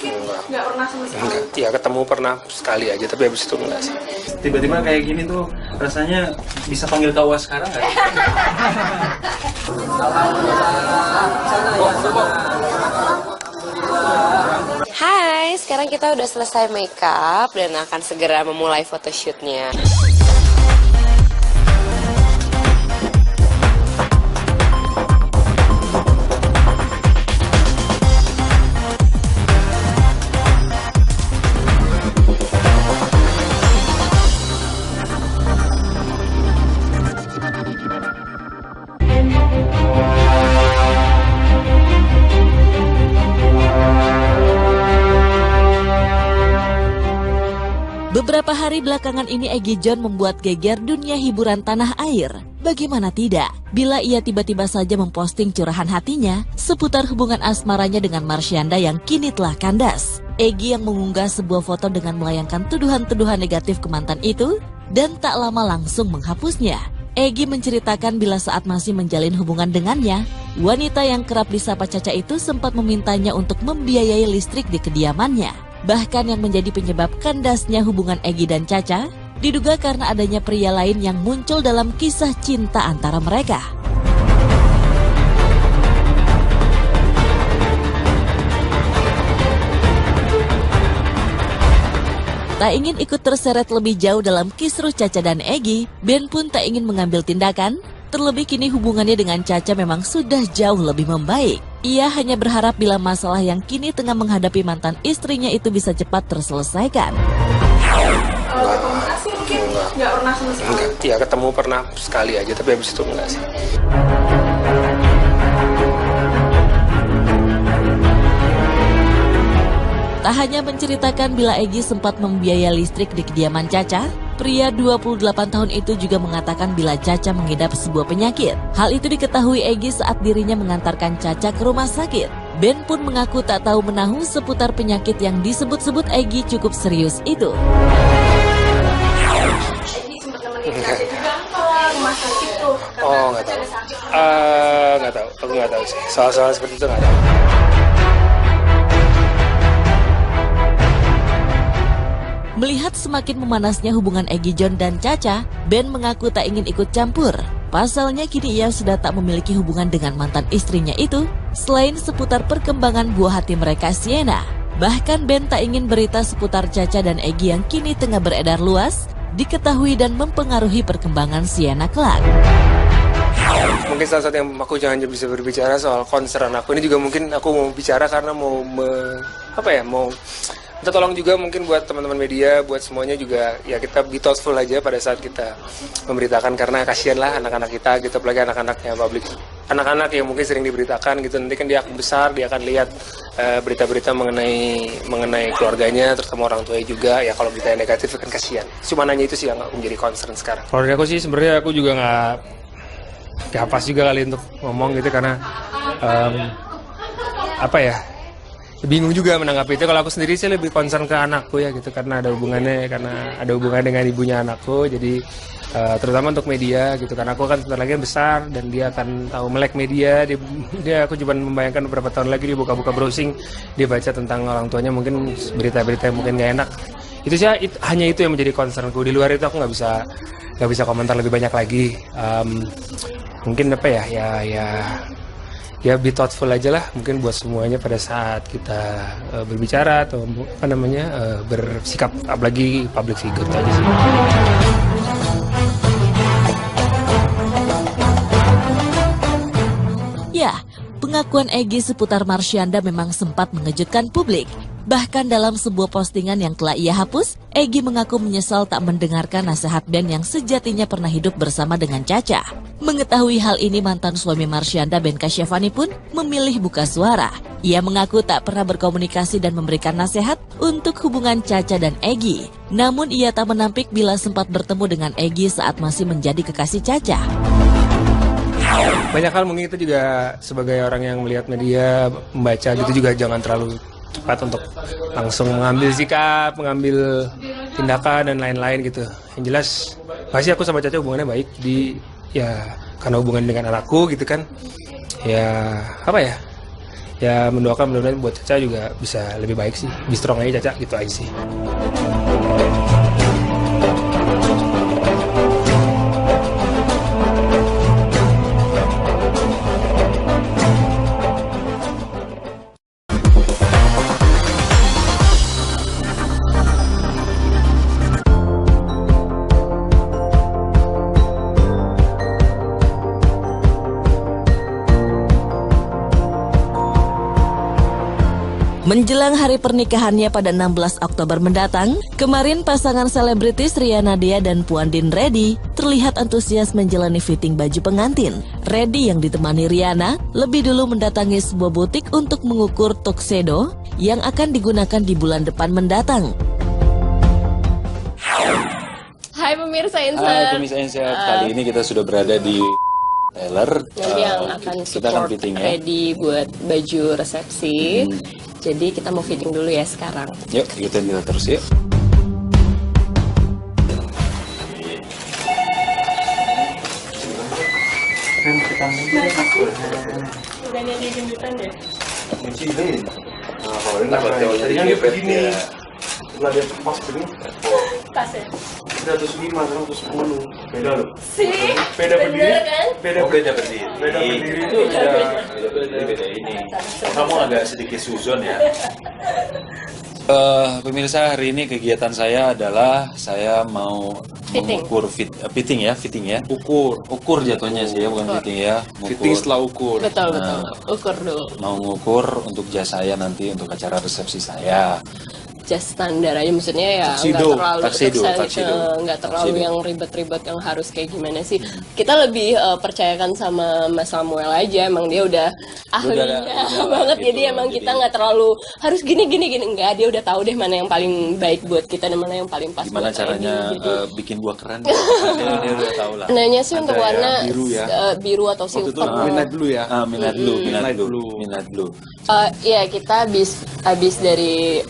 mungkin nggak pernah sama sekali? Enggak, ya ketemu pernah sekali aja, tapi habis itu enggak sih. Tiba-tiba kayak gini tuh rasanya bisa panggil kawas sekarang nggak? Hai, sekarang kita udah selesai makeup dan akan segera memulai photoshootnya. Beberapa hari belakangan ini Egy John membuat geger dunia hiburan tanah air. Bagaimana tidak, bila ia tiba-tiba saja memposting curahan hatinya seputar hubungan asmaranya dengan Marsyanda yang kini telah kandas. Egy yang mengunggah sebuah foto dengan melayangkan tuduhan-tuduhan negatif ke mantan itu dan tak lama langsung menghapusnya. Egy menceritakan bila saat masih menjalin hubungan dengannya, wanita yang kerap disapa Caca itu sempat memintanya untuk membiayai listrik di kediamannya. Bahkan yang menjadi penyebab kandasnya hubungan Egy dan Caca diduga karena adanya pria lain yang muncul dalam kisah cinta antara mereka. Tak ingin ikut terseret lebih jauh dalam kisruh Caca dan Egy, Ben pun tak ingin mengambil tindakan. Terlebih kini hubungannya dengan Caca memang sudah jauh lebih membaik. Ia hanya berharap bila masalah yang kini tengah menghadapi mantan istrinya itu bisa cepat terselesaikan. Komunikasi mungkin nggak pernah sama sekali? Enggak, ya ketemu pernah sekali aja, tapi habis itu enggak sih. Tak hanya menceritakan bila Egy sempat membiayai listrik di kediaman Caca, pria 28 tahun itu juga mengatakan bila Caca mengidap sebuah penyakit. Hal itu diketahui Egy saat dirinya mengantarkan Caca ke rumah sakit. Ben pun mengaku tak tahu menahu seputar penyakit yang disebut-sebut Egy cukup serius itu. Egy sempat nemenin Caca juga ke rumah sakit tuh. Oh, nggak tahu. Nggak tahu, aku nggak tahu sih. Soal-soal seperti itu nggak tahu. Melihat semakin memanasnya hubungan Egy John dan Caca, Ben mengaku tak ingin ikut campur. Pasalnya kini ia sudah tak memiliki hubungan dengan mantan istrinya itu, selain seputar perkembangan buah hati mereka Sienna. Bahkan Ben tak ingin berita seputar Caca dan Egy yang kini tengah beredar luas, diketahui dan mempengaruhi perkembangan Sienna kelak. Mungkin salah satu yang aku jangan bisa berbicara soal concern aku ini juga mungkin aku mau bicara karena mau minta tolong juga mungkin buat teman-teman media, buat semuanya juga ya kita be thoughtful aja pada saat kita memberitakan karena kasihan lah anak-anak kita gitu, apalagi anak-anaknya publik, anak-anak yang mungkin sering diberitakan gitu, nanti kan dia akan besar, dia akan lihat berita-berita mengenai keluarganya, terutama orang tuanya juga, ya kalau berita yang negatif kan kasihan. Cuma nanya itu sih yang aku menjadi concern sekarang. Kalau dari aku sih sebenarnya aku juga nggak pas juga kali untuk ngomong gitu karena bingung juga menanggapi itu. Kalau aku sendiri sih lebih concern ke anakku ya gitu karena ada hubungan dengan ibunya anakku, jadi terutama untuk media gitu karena aku kan sebentar lagi besar dan dia akan tahu melek media. Aku cuma membayangkan beberapa tahun lagi dia buka-buka browsing, dia baca tentang orang tuanya mungkin berita-berita yang mungkin nggak enak. Itu sih hanya itu yang menjadi concernku. Di luar itu aku nggak bisa komentar lebih banyak lagi. Mungkin ya be thoughtful aja lah mungkin buat semuanya pada saat kita berbicara atau bersikap, apalagi public figure aja sih. Ya, pengakuan Egy seputar Marsyanda memang sempat mengejutkan publik. Bahkan dalam sebuah postingan yang telah ia hapus, Egy mengaku menyesal tak mendengarkan nasihat Ben yang sejatinya pernah hidup bersama dengan Caca. Mengetahui hal ini, mantan suami Marsyanda, Ben Kasyafani pun memilih buka suara. Ia mengaku tak pernah berkomunikasi dan memberikan nasihat untuk hubungan Caca dan Egy. Namun ia tak menampik bila sempat bertemu dengan Egy saat masih menjadi kekasih Caca. Banyak hal mungkin itu juga sebagai orang yang melihat media, membaca gitu juga jangan terlalu cepat untuk langsung mengambil sikap, mengambil tindakan dan lain-lain gitu. Yang jelas pasti aku sama Caca hubungannya baik karena hubungan dengan anakku gitu kan. Ya ya mendoakan mudah-mudahan buat Caca juga bisa lebih baik sih, be strong aja Caca, gitu aja sih. Menjelang hari pernikahannya pada 16 Oktober mendatang, kemarin pasangan selebritis Ria Nadia dan Puandin Reddy terlihat antusias menjalani fitting baju pengantin. Reddy yang ditemani Riana lebih dulu mendatangi sebuah butik untuk mengukur tuxedo yang akan digunakan di bulan depan mendatang. Hai pemirsa Hai Insert. pemirsa Insert, kali ini kita sudah berada di Taylor. Yang akan Kita akan support fitting ya. Reddy buat baju resepsi. Jadi kita mau fitting dulu ya sekarang. Yuk, ikutin kita terus yuk. Udah nyanyi gendutan deh. Tadinya dia begini. Setelah dia pas begini. Pas ya? 105, 110. Beda loh. Sih? Beda berdiri. kan? Beda berdiri. Beda berdiri itu Beda ini. Kamu agak sedikit suzon ya. Pemirsa, hari ini kegiatan saya adalah saya mau Fitting. mengukur fitting ya. Ukur jatuhnya sih ya, bukan fitting ya. Fitting setelah ukur. Betul. Ukur dulu. Mau ngukur untuk jas saya nanti untuk acara resepsi saya. Jas standar aja, maksudnya ya Tuxedo, nggak terlalu tuxedo. nggak terlalu Tuxedo. yang ribet-ribet yang harus kayak gimana sih. Kita lebih percayakan sama Mas Samuel aja, emang dia udah ahlinya udah banget, gitu. jadi emang kita nggak terlalu harus gini enggak, dia udah tahu deh mana yang paling baik buat kita dan mana yang paling pas Gimana buat caranya Reddy, jadi bikin gua keren? dia udah tahu lah. nanya sih untuk Ada ya, warna biru ya. biru atau Waktu itu silver. midnight blue ya. Midnight blue. Iya, kita habis dari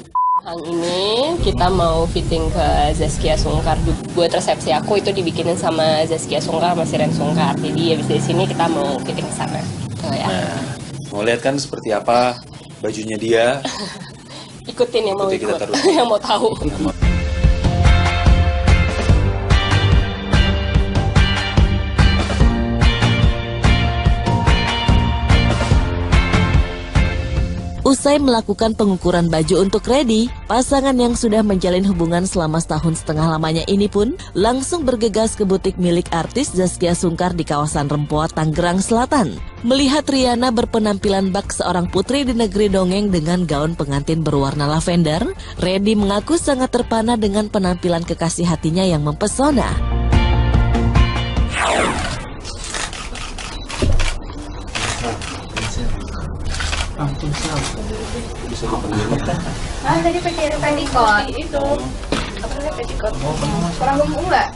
ini kita mau fitting ke Zaskia Sungkar buat resepsi aku, itu dibikinin sama Zaskia Sungkar sama Siren Sungkar. Jadi habis dari sini kita mau fitting ke sana. Gitu ya. Nah, mau lihat kan seperti apa bajunya dia? Ikutin yang mau Ikuti kita ikut, terus. yang mau tahu. Usai melakukan pengukuran baju untuk Reddy, pasangan yang sudah menjalin hubungan selama setahun setengah lamanya ini pun langsung bergegas ke butik milik artis Zaskia Sungkar di kawasan Rempoa, Tangerang Selatan. Melihat Riana berpenampilan bak seorang putri di negeri dongeng dengan gaun pengantin berwarna lavender, Reddy mengaku sangat terpana dengan penampilan kekasih hatinya yang mempesona. Tadi pakai petticoat itu. Apa namanya petticoat? Kurang gemuk nggak?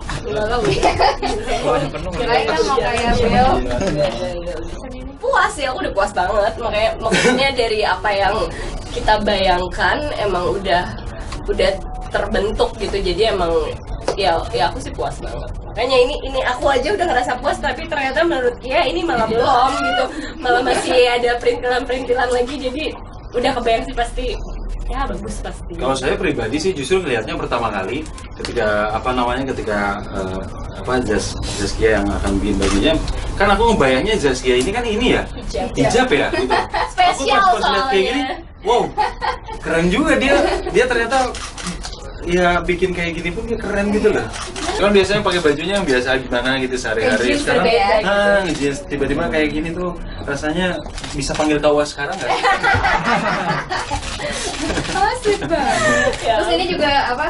Kirain kan mau kayak Bel. Puas ya, aku udah puas banget. Makanya maksudnya dari apa yang kita bayangkan emang udah terbentuk gitu. Jadi emang ya aku sih puas banget. Makanya ini aku aja udah ngerasa puas, tapi ternyata menurut Kia ini malah belum gitu. Malah masih ada perintilan lagi, jadi udah kebayang sih pasti. Ya bagus pasti. Kalau saya pribadi sih justru ngelihatnya pertama kali ketika Zaskia yang akan bikin bajunya, kan aku ngebayangnya Zaskia ini kan ini ya hijab ya gitu. Spesial Aku pas lihat kayak gini, soalnya. wow, keren juga dia ternyata ya bikin kayak gini pun dia keren gitu loh. Kan biasanya pakai bajunya yang biasa gimana gitu sehari-hari, Jeans sekarang berbeda jeans tiba-tiba kayak gini tuh rasanya bisa panggil kawas sekarang nggak? Asik banget. Terus ini juga apa?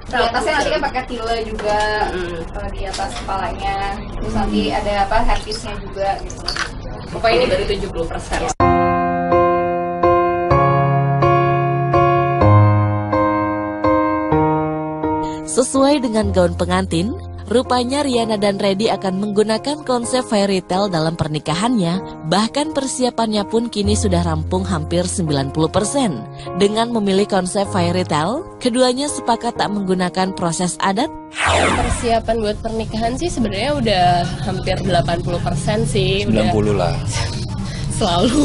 Di atasnya nanti kan pakai tile juga di atas kepalanya. Terus nanti ada apa? Hairpiece-nya juga gitu. Pokoknya ini baru 70%. Sesuai dengan gaun pengantin, rupanya Riana dan Reddy akan menggunakan konsep fairy tale dalam pernikahannya, bahkan persiapannya pun kini sudah rampung hampir 90%. Dengan memilih konsep fairy tale, keduanya sepakat tak menggunakan proses adat. Persiapan buat pernikahan sih sebenarnya udah hampir 80% sih. 90 lah. selalu.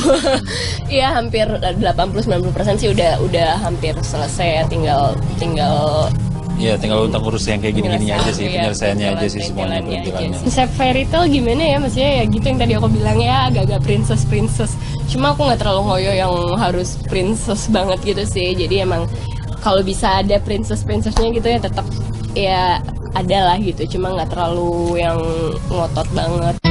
Iya, hampir 80-90% sih udah hampir selesai ya, tinggal Iya, tinggal untuk urus yang kayak gini-gini aja sih, ya, penyelesaiannya aja sih semuanya, perintilannya. Konsep fairy tale gimana ya, maksudnya ya gitu yang tadi aku bilang ya, agak-agak princess. Cuma aku nggak terlalu ngoyo yang harus princess banget gitu sih. Jadi emang kalau bisa ada princessnya gitu ya tetap ya ada lah gitu. Cuma nggak terlalu yang ngotot banget.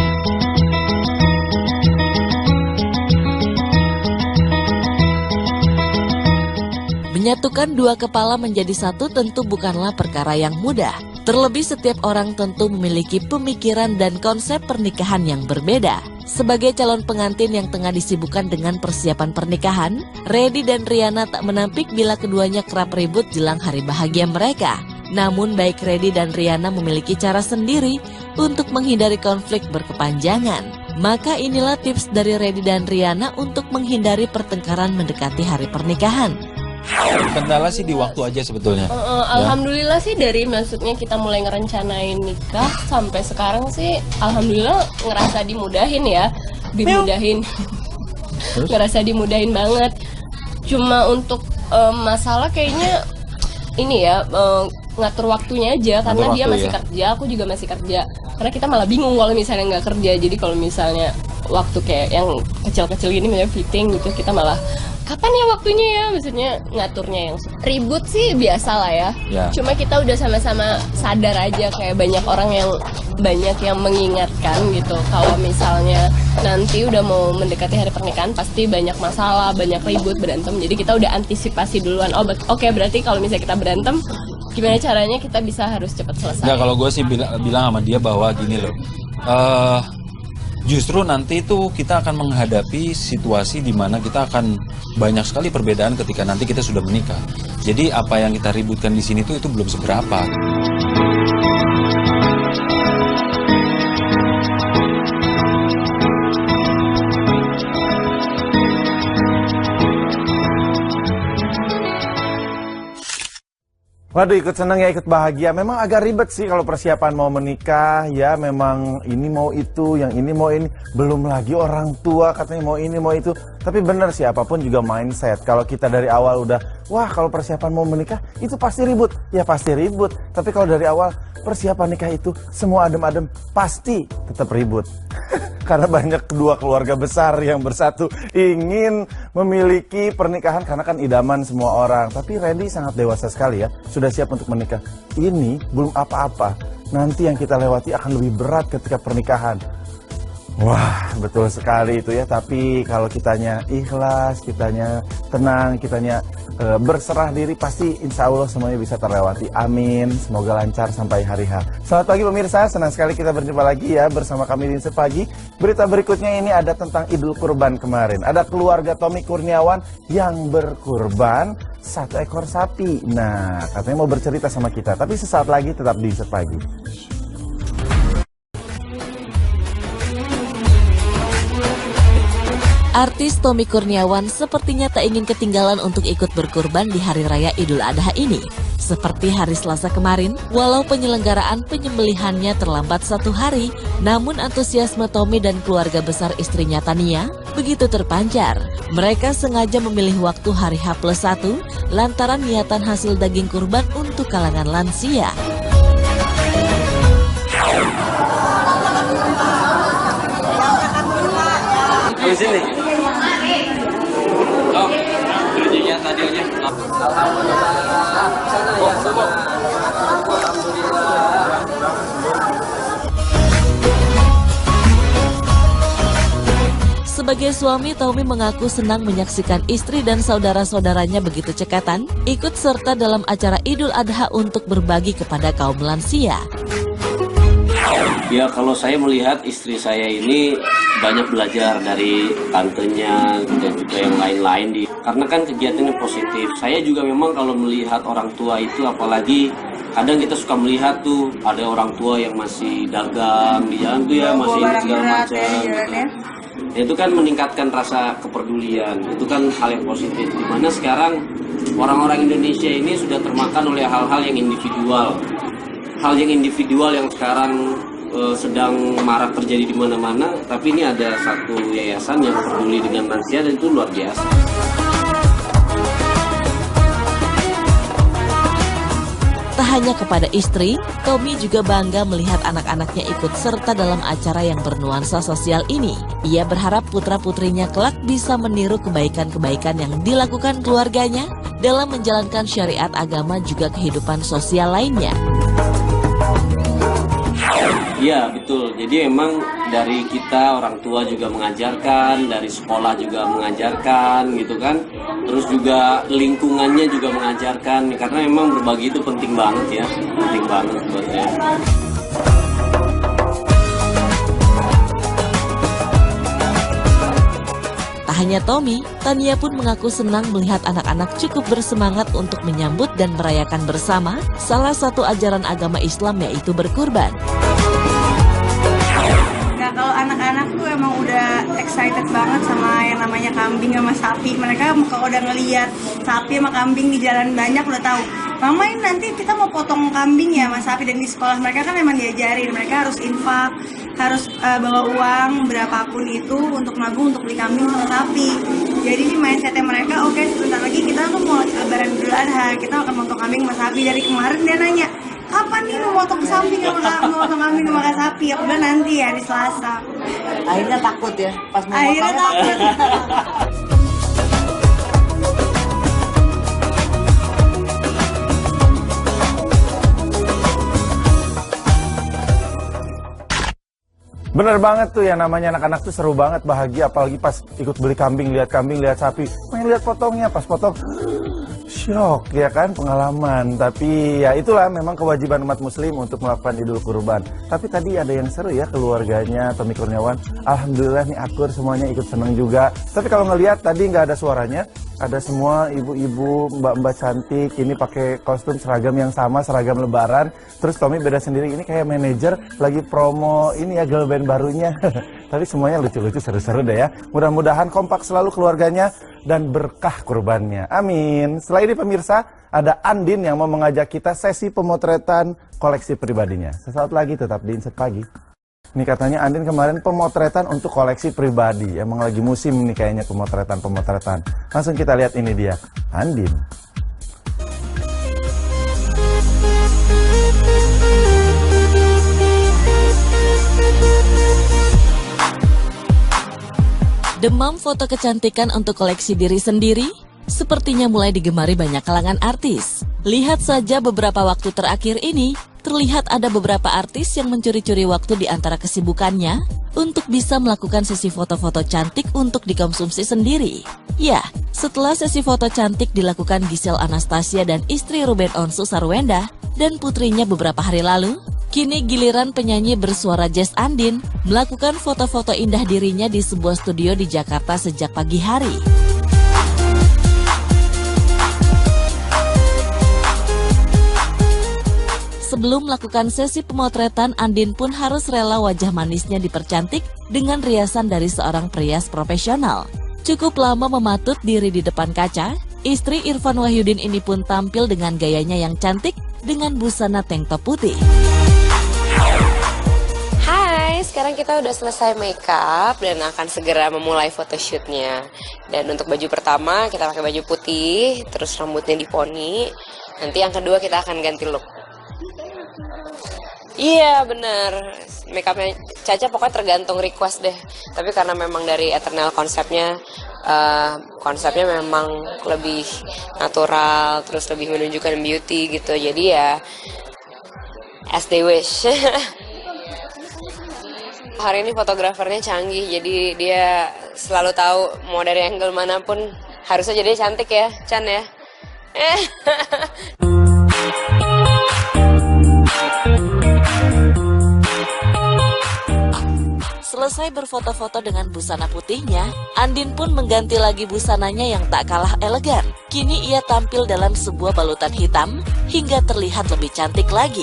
Menyatukan dua kepala menjadi satu tentu bukanlah perkara yang mudah. Terlebih setiap orang tentu memiliki pemikiran dan konsep pernikahan yang berbeda. Sebagai calon pengantin yang tengah disibukkan dengan persiapan pernikahan, Reddy dan Riana tak menampik bila keduanya kerap ribut jelang hari bahagia mereka. Namun baik Reddy dan Riana memiliki cara sendiri untuk menghindari konflik berkepanjangan. Maka inilah tips dari Reddy dan Riana untuk menghindari pertengkaran mendekati hari pernikahan. Kendala sih di waktu aja sebetulnya. Alhamdulillah sih dari maksudnya kita mulai ngerencanain nikah sampai sekarang sih alhamdulillah ngerasa dimudahin ya. Ngerasa dimudahin banget. Cuma untuk masalah kayaknya ini ya ngatur waktunya aja karena dia masih kerja, aku juga masih kerja. Karena kita malah bingung kalau misalnya nggak kerja. Jadi kalau misalnya waktu kayak yang kecil-kecil gini misalnya fitting gitu, kita malah kapan ya waktunya ya, maksudnya ngaturnya yang ribut sih biasa lah ya. Cuma kita udah sama-sama sadar aja kayak banyak yang mengingatkan gitu kalau misalnya nanti udah mau mendekati hari pernikahan pasti banyak masalah, banyak ribut, berantem. Jadi kita udah antisipasi duluan. Oke, berarti kalau misalnya kita berantem gimana caranya kita bisa harus cepat selesai. Nggak, kalau gue sih bilang sama dia bahwa gini loh. Justru nanti itu kita akan menghadapi situasi di mana kita akan banyak sekali perbedaan ketika nanti kita sudah menikah. Jadi apa yang kita ributkan di sini itu belum seberapa. Waduh, ikut senang ya, ikut bahagia. Memang agak ribet sih kalau persiapan mau menikah, ya memang ini mau itu, yang ini mau ini. Belum lagi orang tua katanya mau ini, mau itu. Tapi benar sih, apapun juga mindset. Kalau kita dari awal udah, wah kalau persiapan mau menikah, itu pasti ribut. Ya pasti ribut. Tapi kalau dari awal persiapan nikah itu semua adem-adem, pasti tetap ribut. Karena banyak kedua keluarga besar yang bersatu ingin memiliki pernikahan karena kan idaman semua orang. Tapi Reddy sangat dewasa sekali ya, sudah siap untuk menikah. Ini belum apa-apa, nanti yang kita lewati akan lebih berat ketika pernikahan. Wah, betul sekali itu ya. Tapi kalau kitanya ikhlas, kitanya tenang, kitanya berserah diri, pasti insya Allah semuanya bisa terlewati. Amin. Semoga lancar sampai hari H. Selamat pagi pemirsa, senang sekali kita berjumpa lagi ya bersama kami di Insert Pagi. Berita berikutnya ini ada tentang Idul Kurban kemarin. Ada keluarga Tommy Kurniawan yang berkurban 1 ekor sapi. Nah, katanya mau bercerita sama kita. Tapi sesaat lagi tetap di Insert Pagi. Artis Tommy Kurniawan sepertinya tak ingin ketinggalan untuk ikut berkurban di Hari Raya Idul Adha ini. Seperti hari Selasa kemarin, walau penyelenggaraan penyembelihannya terlambat 1 hari, namun antusiasme Tommy dan keluarga besar istrinya Tania begitu terpancar. Mereka sengaja memilih waktu hari H+1 lantaran niatan hasil daging kurban untuk kalangan lansia. Di sini. Oh, gajinya tadi aja. Sebagai suami, Tommy mengaku senang menyaksikan istri dan saudara-saudaranya begitu cekatan, ikut serta dalam acara Idul Adha untuk berbagi kepada kaum lansia. Ya, kalau saya melihat istri saya ini banyak belajar dari tantenya dan juga yang lain-lain karena kan kegiatannya positif. Saya juga memang kalau melihat orang tua itu, apalagi kadang kita suka melihat tuh ada orang tua yang masih dagang di jalan tuh ya, masih segala macam gitu. Itu kan meningkatkan rasa kepedulian, itu kan hal yang positif. Dimana sekarang orang-orang Indonesia ini sudah termakan oleh hal-hal yang individual. Hal yang individual yang sekarang sedang marak terjadi di mana-mana, tapi ini ada satu yayasan yang peduli dengan lansia dan itu luar biasa. Tak hanya kepada istri, Tommy juga bangga melihat anak-anaknya ikut serta dalam acara yang bernuansa sosial ini. Ia berharap putra-putrinya kelak bisa meniru kebaikan-kebaikan yang dilakukan keluarganya dalam menjalankan syariat agama juga kehidupan sosial lainnya. Iya betul, jadi emang dari kita orang tua juga mengajarkan, dari sekolah juga mengajarkan gitu kan. Terus juga lingkungannya juga mengajarkan, karena memang berbagi itu penting banget ya, penting banget buat saya. Tak hanya Tommy, Tania pun mengaku senang melihat anak-anak cukup bersemangat untuk menyambut dan merayakan bersama salah satu ajaran agama Islam yaitu berkurban. Nah, kalau anak-anak tuh emang udah excited banget sama yang namanya kambing sama sapi. Mereka kalau udah ngeliat sapi sama kambing di jalan banyak udah tahu. Mama ini nanti kita mau potong kambing ya sama sapi, dan di sekolah mereka kan emang diajarin mereka harus infak, harus bawa uang berapapun itu untuk nabung untuk beli kambing sama sapi. Jadi di mindsetnya mereka, oke, sebentar lagi kita tuh mau lebaran Idul Adha, kita akan potong kambing sama sapi. Dari kemarin dia nanya, kapan nih mau potong kambing sama sapi? Aku bilang nanti ya, di Selasa. Akhirnya takut ya pas mau Akhirnya takut. Bener banget tuh, yang namanya anak-anak tuh seru banget, bahagia, apalagi pas ikut beli kambing, lihat sapi, main lihat potongnya, pas potong syok ya kan, pengalaman. Tapi ya itulah memang kewajiban umat muslim untuk melakukan Idul Kurban. Tapi tadi ada yang seru ya, keluarganya Tommy Kurniawan, alhamdulillah nih akur semuanya ikut seneng juga. Tapi kalau ngelihat tadi nggak ada suaranya, ada semua ibu-ibu, mbak-mbak cantik, ini pakai kostum seragam yang sama, seragam lebaran. Terus Tommy beda sendiri, ini kayak manajer lagi promo ini ya, girl band barunya. Tapi semuanya lucu-lucu, seru-seru deh ya. Mudah-mudahan kompak selalu keluarganya dan berkah kurbannya. Amin. Setelah ini pemirsa, ada Andin yang mau mengajak kita sesi pemotretan koleksi pribadinya. Sesaat lagi tetap di Insight Pagi. Ini katanya Andin kemarin pemotretan untuk koleksi pribadi. Emang lagi musim nih kayaknya pemotretan. Langsung kita lihat ini dia, Andin. Demam foto kecantikan untuk koleksi diri sendiri sepertinya mulai digemari banyak kalangan artis. Lihat saja beberapa waktu terakhir ini, terlihat ada beberapa artis yang mencuri-curi waktu di antara kesibukannya untuk bisa melakukan sesi foto-foto cantik untuk dikonsumsi sendiri. Ya, setelah sesi foto cantik dilakukan Giselle Anastasia dan istri Ruben Onsu Sarwenda dan putrinya beberapa hari lalu, kini giliran penyanyi bersuara jazz Andin melakukan foto-foto indah dirinya di sebuah studio di Jakarta sejak pagi hari. Sebelum melakukan sesi pemotretan, Andin pun harus rela wajah manisnya dipercantik dengan riasan dari seorang perias profesional. Cukup lama mematut diri di depan kaca, istri Irfan Wahyudin ini pun tampil dengan gayanya yang cantik dengan busana tank top putih. Hai, sekarang kita udah selesai makeup dan akan segera memulai photoshootnya. Dan untuk baju pertama kita pakai baju putih, terus rambutnya diponi. Nanti yang kedua kita akan ganti look. Iya bener, makeupnya Caca pokoknya tergantung request deh. Tapi karena memang dari Eternal konsepnya memang lebih natural, terus lebih menunjukkan beauty gitu. Jadi ya as they wish. Hari ini fotografernya canggih, jadi dia selalu tahu mau dari angle manapun harusnya jadi cantik ya, Chan ya. Selesai berfoto-foto dengan busana putihnya, Andin pun mengganti lagi busananya yang tak kalah elegan. Kini ia tampil dalam sebuah balutan hitam hingga terlihat lebih cantik lagi.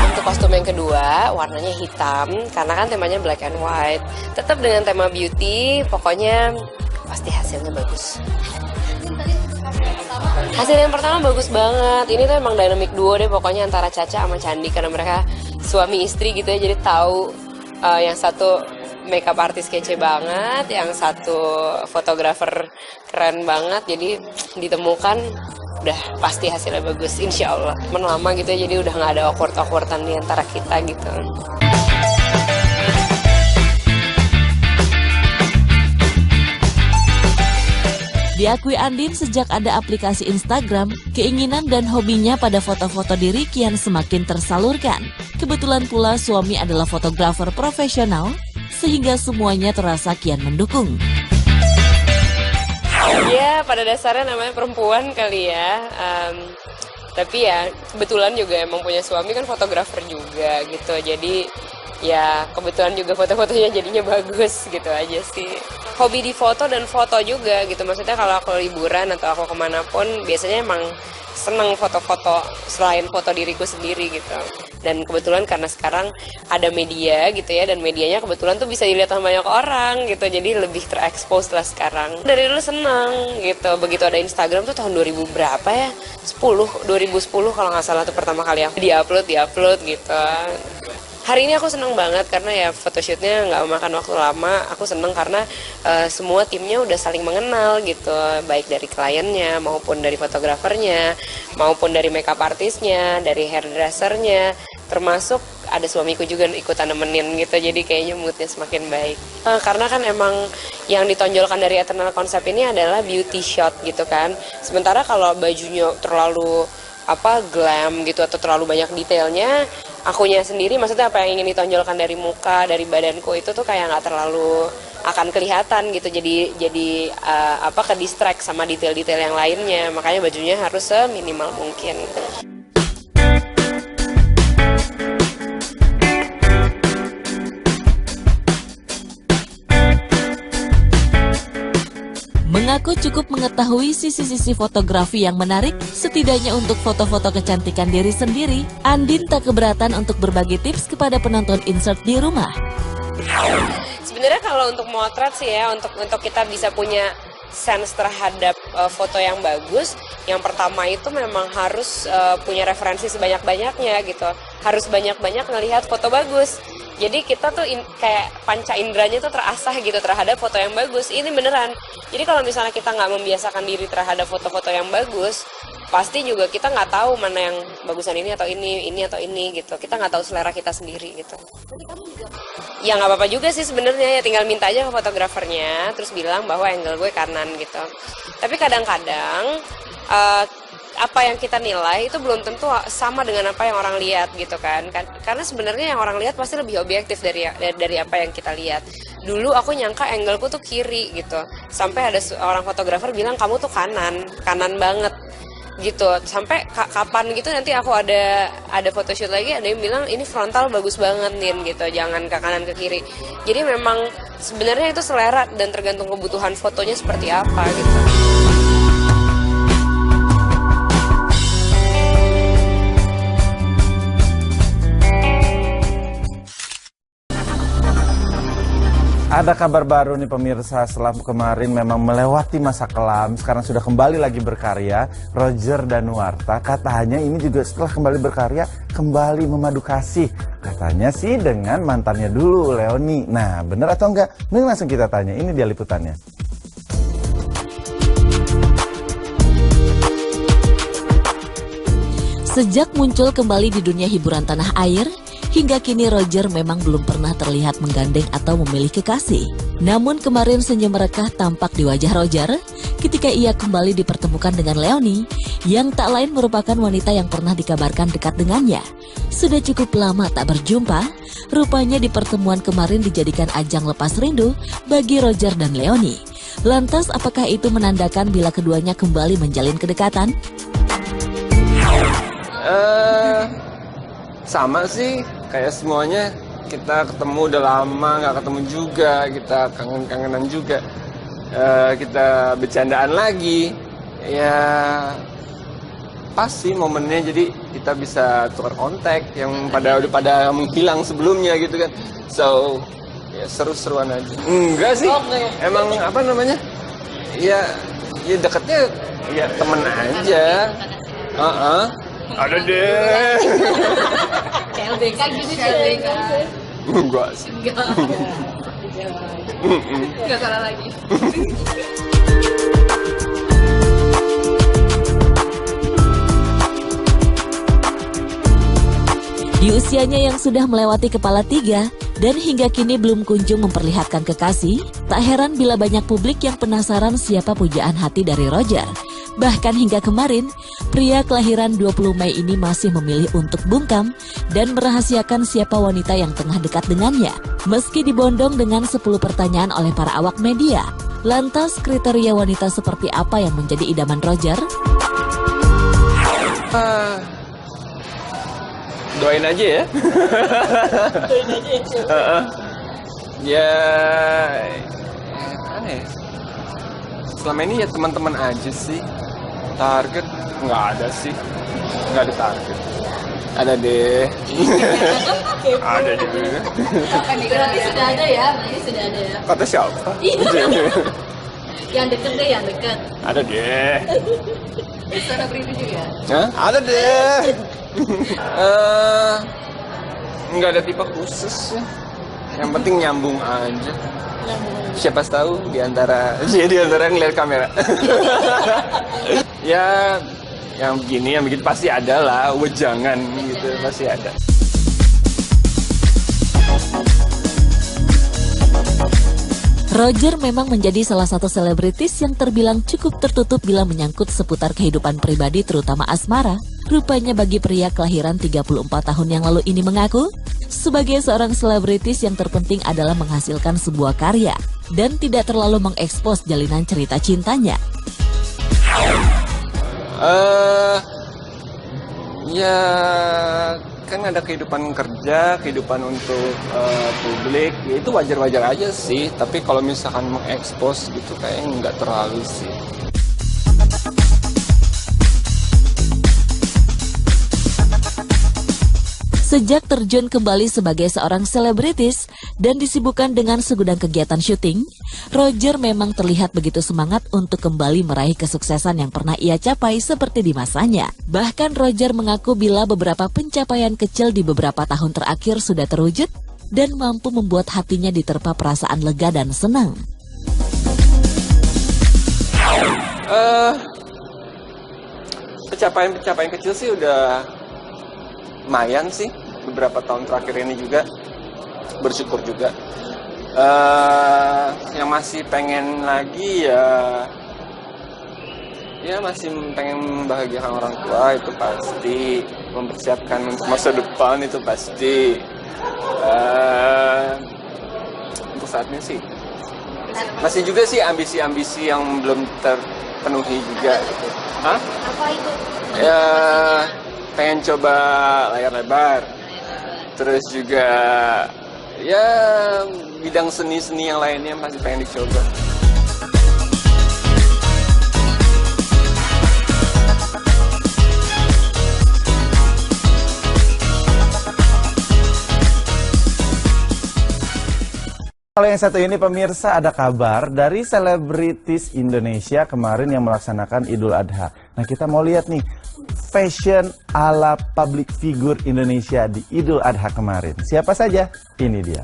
Untuk kostum yang kedua, warnanya hitam karena kan temanya black and white. Tetap dengan tema beauty, pokoknya pasti hasilnya bagus. Hasil yang pertama bagus banget. Ini tuh emang dynamic duo deh pokoknya antara Caca sama Candi, karena mereka suami istri gitu ya, jadi tahu yang satu makeup artist kece banget, yang satu fotografer keren banget, jadi ditemukan udah pasti hasilnya bagus insya Allah. Temen lama gitu ya, jadi udah nggak ada awkward-awkwardan di antara kita gitu. Diakui Andin sejak ada aplikasi Instagram, keinginan dan hobinya pada foto-foto diri kian semakin tersalurkan. Kebetulan pula suami adalah fotografer profesional, sehingga semuanya terasa kian mendukung. Ya, pada dasarnya namanya perempuan kali ya. Tapi ya kebetulan juga emang punya suami kan fotografer juga gitu. Jadi ya kebetulan juga foto-fotonya jadinya bagus gitu aja sih. Hobi di foto dan foto juga gitu, maksudnya kalau aku liburan atau aku kemanapun biasanya emang seneng foto-foto selain foto diriku sendiri gitu. Dan kebetulan karena sekarang ada media gitu ya, dan medianya kebetulan tuh bisa dilihat sama banyak orang gitu, jadi lebih terekspos lah sekarang. Dari dulu seneng gitu, begitu ada Instagram tuh tahun 2000 berapa ya, 2010 kalau nggak salah tuh pertama kali aku diupload gitu. Hari ini aku seneng banget karena ya photoshootnya nggak memakan waktu lama. Aku seneng karena semua timnya udah saling mengenal gitu, baik dari kliennya maupun dari fotografernya, maupun dari makeup artisnya, dari hairdressernya, termasuk ada suamiku juga ikutan nemenin gitu. Jadi kayaknya moodnya semakin baik. Karena kan emang yang ditonjolkan dari Eternal Concept ini adalah beauty shot gitu kan. Sementara kalau bajunya terlalu glam gitu atau terlalu banyak detailnya, akunya sendiri maksudnya apa yang ingin ditonjolkan dari muka, dari badanku itu tuh kayak nggak terlalu akan kelihatan gitu, jadi ke distract sama detail-detail yang lainnya, makanya bajunya harus seminimal mungkin. Mengaku cukup mengetahui sisi-sisi fotografi yang menarik, setidaknya untuk foto-foto kecantikan diri sendiri, Andin tak keberatan untuk berbagi tips kepada penonton insert di rumah. Sebenarnya kalau untuk motret sih ya, untuk kita bisa punya sense terhadap foto yang bagus, yang pertama itu memang harus punya referensi sebanyak-banyaknya gitu, harus banyak-banyak ngelihat foto bagus. Jadi kita tuh kayak panca inderanya tuh terasah gitu terhadap foto yang bagus. Ini beneran. Jadi kalau misalnya kita nggak membiasakan diri terhadap foto-foto yang bagus, pasti juga kita nggak tahu mana yang bagusan ini atau ini atau ini gitu. Kita nggak tahu selera kita sendiri gitu. Ya nggak apa-apa juga sih sebenarnya, ya tinggal minta aja ke fotografernya, terus bilang bahwa angle gue kanan gitu. Tapi kadang-kadang apa yang kita nilai itu belum tentu sama dengan apa yang orang lihat gitu kan. Karena sebenarnya yang orang lihat pasti lebih objektif dari apa yang kita lihat. Dulu aku nyangka angleku tuh kiri gitu, sampai ada orang fotografer bilang kamu tuh kanan banget gitu. Sampai kapan gitu nanti aku ada photoshoot lagi, ada yang bilang ini frontal bagus banget Nin gitu, jangan ke kanan ke kiri. Jadi memang sebenarnya itu selera dan tergantung kebutuhan fotonya seperti apa gitu. Ada kabar baru nih pemirsa, setelah kemarin memang melewati masa kelam, sekarang sudah kembali lagi berkarya. Roger Danuarta katanya ini juga setelah kembali berkarya, kembali memadu kasih. Katanya sih dengan mantannya dulu, Leony. Nah, bener atau enggak? Mending langsung kita tanya, ini dia liputannya. Sejak muncul kembali di dunia hiburan tanah air, hingga kini Roger memang belum pernah terlihat menggandeng atau memilih kekasih. Namun kemarin senyum merekah tampak di wajah Roger ketika ia kembali dipertemukan dengan Leony, yang tak lain merupakan wanita yang pernah dikabarkan dekat dengannya. Sudah cukup lama tak berjumpa, rupanya di pertemuan kemarin dijadikan ajang lepas rindu bagi Roger dan Leony. Lantas apakah itu menandakan bila keduanya kembali menjalin kedekatan? Sama sih, kayak semuanya kita ketemu udah lama nggak ketemu juga, kita kangen-kangenan juga, kita bercandaan lagi, ya pas sih momennya, jadi kita bisa tukar kontak yang udah pada menghilang sebelumnya gitu kan, so ya seru-seruan aja. Enggak sih, emang apa namanya, ya deketnya ya temen aja. Ada deh. LDK gitu sih. LDK. Enggak sih. Enggak salah lagi. Di usianya yang sudah melewati kepala 3 dan hingga kini belum kunjung memperlihatkan kekasih, tak heran bila banyak publik yang penasaran siapa pujaan hati dari Roger. Bahkan hingga kemarin, pria kelahiran 20 Mei ini masih memilih untuk bungkam dan merahasiakan siapa wanita yang tengah dekat dengannya. Meski dibondong dengan 10 pertanyaan oleh para awak media, lantas kriteria wanita seperti apa yang menjadi idaman Roger? Doain aja ya. Doain aja ya. Aneh. Selama ini ya teman-teman aja sih. Target nggak ada sih. Nggak ada target. Ada deh. Ada deh. Berarti sudah ada ya? Berarti sudah ada ya? Kata siapa? Yang deket deh, yang deket. Ada deh. Selebriti juga? Hah? Ada deh. Nggak ada tipe khusus ya. Yang penting nyambung aja. Siapa tahu di antara ngeliat kamera. Ya, yang begini, yang begitu pasti ada lah. Wejangan gitu pasti ada. Roger memang menjadi salah satu selebritis yang terbilang cukup tertutup bila menyangkut seputar kehidupan pribadi terutama asmara. Rupanya bagi pria kelahiran 34 tahun yang lalu ini mengaku, sebagai seorang selebritis yang terpenting adalah menghasilkan sebuah karya dan tidak terlalu mengekspos jalinan cerita cintanya. Ya kan ada kehidupan kerja, kehidupan untuk publik, ya itu wajar-wajar aja sih. Tapi kalau misalkan mengekspos gitu kayaknya nggak terlalu sih. Sejak terjun kembali sebagai seorang selebritis dan disibukkan dengan segudang kegiatan syuting, Roger memang terlihat begitu semangat untuk kembali meraih kesuksesan yang pernah ia capai seperti di masanya. Bahkan Roger mengaku bila beberapa pencapaian kecil di beberapa tahun terakhir sudah terwujud dan mampu membuat hatinya diterpa perasaan lega dan senang. Pencapaian kecil sih udah lumayan sih, beberapa tahun terakhir ini juga bersyukur juga. Yang masih pengen lagi ya masih pengen membahagiakan orang tua, itu pasti. Mempersiapkan untuk masa depan itu pasti. Untuk saat ini sih masih juga sih ambisi-ambisi yang belum terpenuhi juga. Hah? Apa itu? Ya pengen coba layar lebar, terus juga ya bidang seni-seni yang lainnya masih pengen dicoba. Kalau yang satu ini pemirsa, ada kabar dari selebritis Indonesia kemarin yang melaksanakan Idul Adha. Nah, kita mau lihat nih fashion ala public figure Indonesia di Idul Adha kemarin. Siapa saja? Ini dia.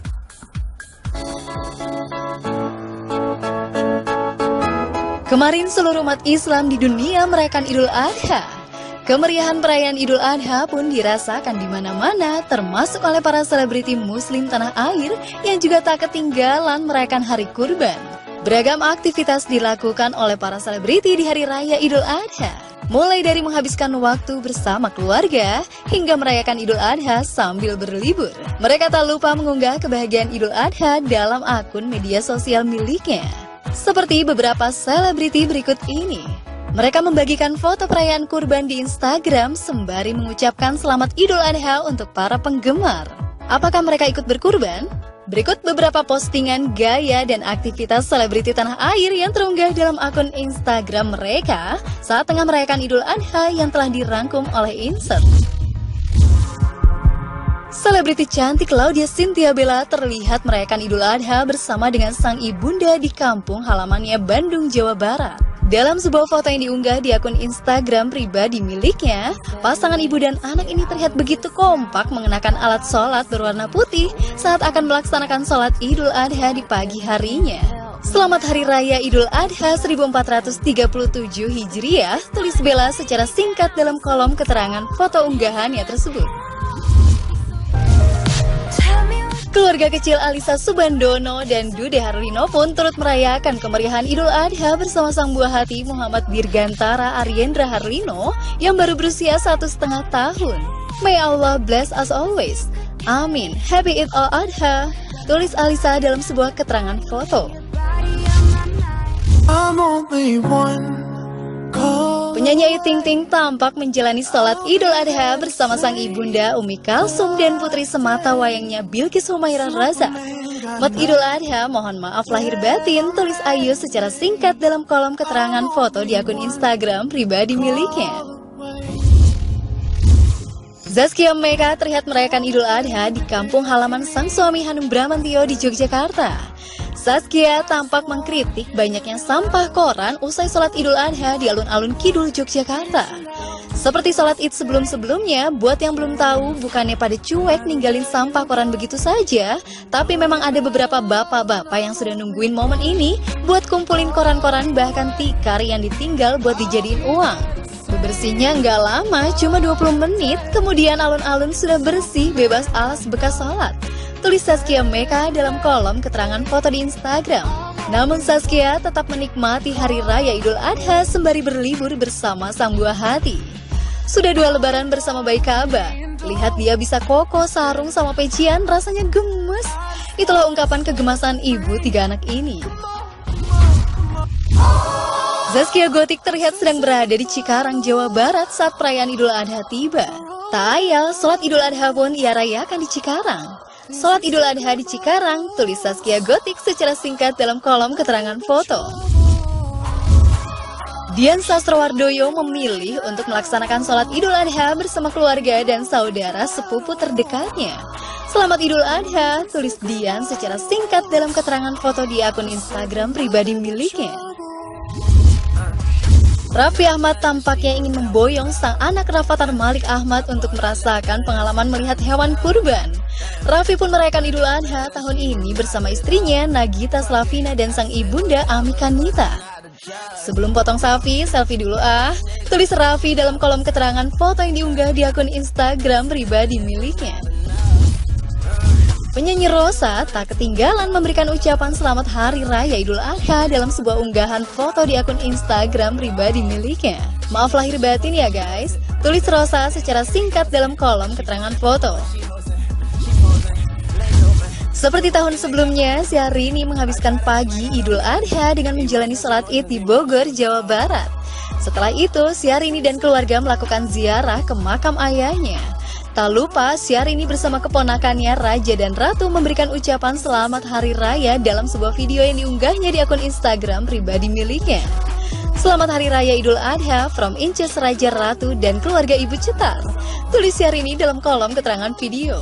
Kemarin seluruh umat Islam di dunia merayakan Idul Adha. Kemeriahan perayaan Idul Adha pun dirasakan di mana-mana, termasuk oleh para selebriti muslim tanah air yang juga tak ketinggalan merayakan Hari Kurban. Beragam aktivitas dilakukan oleh para selebriti di Hari Raya Idul Adha. Mulai dari menghabiskan waktu bersama keluarga, hingga merayakan Idul Adha sambil berlibur. Mereka tak lupa mengunggah kebahagiaan Idul Adha dalam akun media sosial miliknya. Seperti beberapa selebriti berikut ini. Mereka membagikan foto perayaan kurban di Instagram sembari mengucapkan selamat Idul Adha untuk para penggemar. Apakah mereka ikut berkurban? Berikut beberapa postingan gaya dan aktivitas selebriti tanah air yang terunggah dalam akun Instagram mereka saat tengah merayakan Idul Adha yang telah dirangkum oleh Insert. Selebriti cantik Laudia Cynthia Bella terlihat merayakan Idul Adha bersama dengan sang ibunda di kampung halamannya Bandung, Jawa Barat. Dalam sebuah foto yang diunggah di akun Instagram pribadi miliknya, pasangan ibu dan anak ini terlihat begitu kompak mengenakan alat sholat berwarna putih saat akan melaksanakan sholat Idul Adha di pagi harinya. Selamat Hari Raya Idul Adha 1437 Hijriah, tulis Bella secara singkat dalam kolom keterangan foto unggahannya tersebut. Keluarga kecil Alisa Subandono dan Dude Harlino pun turut merayakan kemeriahan Idul Adha bersama sang buah hati Muhammad Dirgantara Aryendra Harlino yang baru berusia 1,5 tahun. May Allah bless us always. Amin. Happy Idul Adha, tulis Alisa dalam sebuah keterangan foto. Penyanyi Ayu Ting Ting tampak menjalani sholat Idul Adha bersama sang ibunda Umi Kalsum dan putri semata wayangnya Bilqis Humairah Raza. Selamat Idul Adha, mohon maaf lahir batin, tulis Ayu secara singkat dalam kolom keterangan foto di akun Instagram pribadi miliknya. Zaskia Meka terlihat merayakan Idul Adha di kampung halaman sang suami Hanum Bramantio di Yogyakarta. Zaskia tampak mengkritik banyaknya sampah koran usai sholat Idul Adha di alun-alun Kidul, Yogyakarta. Seperti sholat Id sebelum-sebelumnya, buat yang belum tahu, bukannya pada cuek ninggalin sampah koran begitu saja, tapi memang ada beberapa bapak-bapak yang sudah nungguin momen ini buat kumpulin koran-koran bahkan tikar yang ditinggal buat dijadiin uang. Bebersihnya nggak lama, cuma 20 menit, kemudian alun-alun sudah bersih bebas alas bekas sholat, tulis Zaskia Meka dalam kolom keterangan foto di Instagram. Namun Zaskia tetap menikmati Hari Raya Idul Adha sembari berlibur bersama sang buah hati. Sudah 2 lebaran bersama bayi Ka'bah, lihat dia bisa koko sarung sama pecian, rasanya gemes. Itulah ungkapan kegemasan ibu 3 anak ini. Zaskia Gotik terlihat sedang berada di Cikarang, Jawa Barat saat perayaan Idul Adha tiba. Tak ayal, sholat Idul Adha pun ia rayakan di Cikarang. Sholat Idul Adha di Cikarang, tulis Zaskia Gotik secara singkat dalam kolom keterangan foto. Dian Sastrowardoyo memilih untuk melaksanakan sholat Idul Adha bersama keluarga dan saudara sepupu terdekatnya. Selamat Idul Adha, tulis Dian secara singkat dalam keterangan foto di akun Instagram pribadi miliknya. Raffi Ahmad tampaknya ingin memboyong sang anak Rafathar Malik Ahmad untuk merasakan pengalaman melihat hewan kurban. Raffi pun merayakan Idul Adha tahun ini bersama istrinya Nagita Slavina dan sang ibunda Ami Kanita. Sebelum potong sapi, selfie dulu ah, tulis Raffi dalam kolom keterangan foto yang diunggah di akun Instagram pribadi miliknya. Penyanyi Rosa tak ketinggalan memberikan ucapan selamat Hari Raya Idul Adha dalam sebuah unggahan foto di akun Instagram pribadi miliknya. Maaf lahir batin ya guys, tulis Rosa secara singkat dalam kolom keterangan foto. Seperti tahun sebelumnya, Syahrini menghabiskan pagi Idul Adha dengan menjalani sholat Id di Bogor, Jawa Barat. Setelah itu, Syahrini dan keluarga melakukan ziarah ke makam ayahnya. Tak lupa, Syahrini bersama keponakannya Raja dan Ratu memberikan ucapan selamat Hari Raya dalam sebuah video yang diunggahnya di akun Instagram pribadi miliknya. Selamat Hari Raya Idul Adha from Inces Raja Ratu dan keluarga Ibu Cetar, tulis Syahrini dalam kolom keterangan video.